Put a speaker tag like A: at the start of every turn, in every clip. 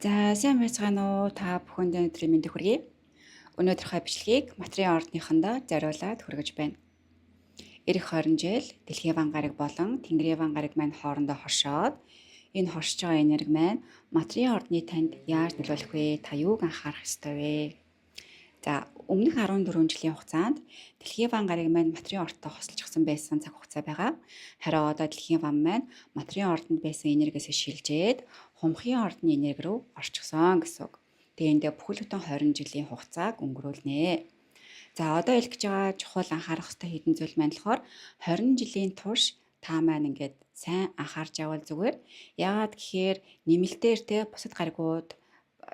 A: За сайн байцгаана уу? Та бүхэнд өнөөдрийн мэндийг хүргэе. Өнөөдрийнхөө бичлэгийг материалын ордныхондоо зориулаад хүргэж байна. Ирэх 20 жил дэлхийн ван гараг болон Тэнгэрийн ван гараг маань хоорондоо хоршоод энэ хоршиж байгаа энерги маань материалын ордны танд яаж нөлөөлөх вэ? Та юуг анхаарах ёстой вэ? За өмнөх 14 жилийн хугацаанд дэлхийн ван гараг маань материалын ордтой хосолцсон байсан цаг хугацаа байгаа. Харин одоо дэлхийн ван маань материалын ордонд байсан энергиээс шилжээд хумхын ордны энерги рүү орчихсон гэсэн үг. Тэгээ эндээ бүхэл бүтэн 20 жилийн хугацааг өнгөрүүлнэ. За одоо хэлэх гэж байгаа чухал анхаарах ёстой хэдэн зүйл маань болохоор 20 жилийн турш та маань ингээд сайн анхаарч явал зүгээр. Яагаад гэхээр нэмэлтээр те бусад гаригууд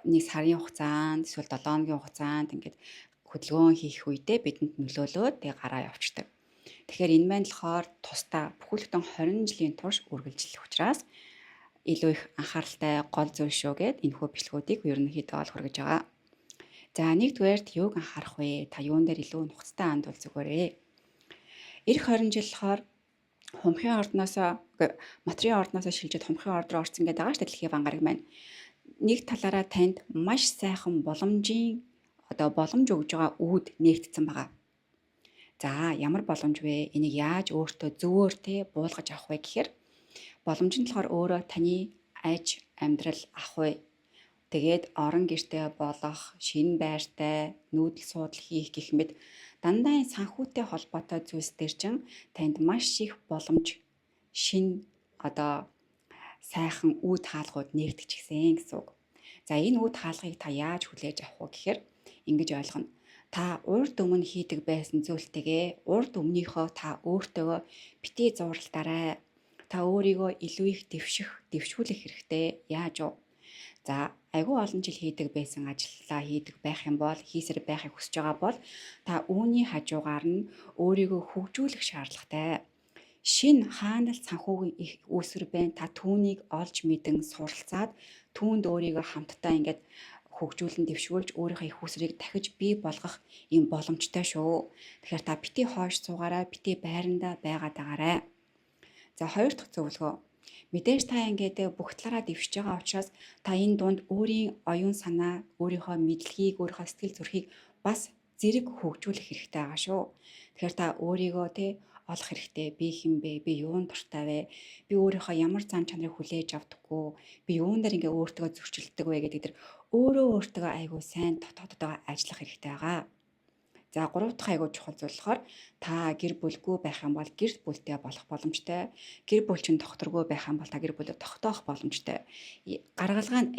A: нэг сарын хугацаанд эсвэл 7 хоногийн хугацаанд ингээд хөдөлгөөн хийх үедээ бидэнд нөлөөлөөд тэгээ гараа явчихдаг. Тэгэхээр энэ маань болохоор тусдаа бүхэл бүтэн 20 жилийн турш үргэлжлэх учраас илүү их анхааралтай гол зүйл шүү гэд энэхүү бичлэгүүдийг ерөнхийдөө ол хүргэж байгаа. За нэгдүгээрт юуг анхаарах вэ? Та юун дээр илүү нухацтай хандвал зүгээрээ. Ирэх 20 жил болохоор хумхын ордноос материалын ордноос шилжиж хумхын орд руу орсон гэдэг байгаа шүү дээ дэлхийн ван гараг маань. Нэг талаараа танд маш сайхан боломж өгж байгаа үүд нээгдсэн байгаа. За ямар боломж вэ? Энийг яаж өөртөө зөвөр буулгаж авах вэ гэхээр боломж нь болохоор өөрөө таны аж амьдрал ах вэ. Тэгээд орон гэртээ болох, шинэ байртай, нүүдэл суудал хийх гэх мэт дандаа энэ санхүүтэй холбоотой зүйлс төр чинь танд маш их боломж шинэ сайхан үүд хаалгууд нээгдчихсэн гэсэн үг. За энэ үүд хаалгыг та яаж хүлээж авах вэ гэхээр ингэж ойлгоно. Та урд өмнө хийдэг байсан зүйлтэйгээ урд өмнөөхөө та өөртөө битгий зууралтаарай. Та өөрийгөө илүү их дэвшүүлэх хэрэгтэй. Яаж вэ? За айгүй олон жил хийдэг байсан ажлаа хийдэг байх юм бол хийсээр байхыг хүсэж байгаа бол та үүний хажуугаар нь өөрийгөө хөгжүүлэх шаардлагатай. Шинэ хаанал санхүүгийн их үүсвэр байна. Та түүнийг олж мэдэн суралцаад түүнд өөрийгөө хамтдаа ингээд хөгжүүлэн дэвшүүлж өөрийнхөө их үүсвэрийг дахиж бий болгох юм боломжтой шүү. Тэгэхээр та бити хойш суугаарай, бити байрандаа байгаад байгаарай. За хоёр дахь зөвлөгөө. Мэдээж та ингээд бүх талаараа дэвшиж байгаа учраас та энэ дунд өөрийн оюун санаа, өөрийнхөө мэдлэгийг, өөрийнхөө сэтгэл зүрхийг бас зэрэг хөгжүүлэх хэрэгтэй байгаа шүү. Тэгэхээр та өөрийгөө олох хэрэгтэй. Би хэн бэ? Би юунд дуртай вэ? Би өөрийнхөө ямар зан чанарыг хүлээж авдаггүй? Би юунд дээр ингээ өөртөө зөрчилдөг вэ гэдэг тэр өөртөө айгүй сайн дотооддоо ажиллах хэрэгтэй байгаа. За 3 дахь айгүй чухал зүйл болохоор та гэр бүлгүй байх юм бол гэр бүлтэй болох боломжтой. Гэр бүл чинь докторгүй байх юм бол та гэр бүлээ тогтоох боломжтой. Гаргалгаа нь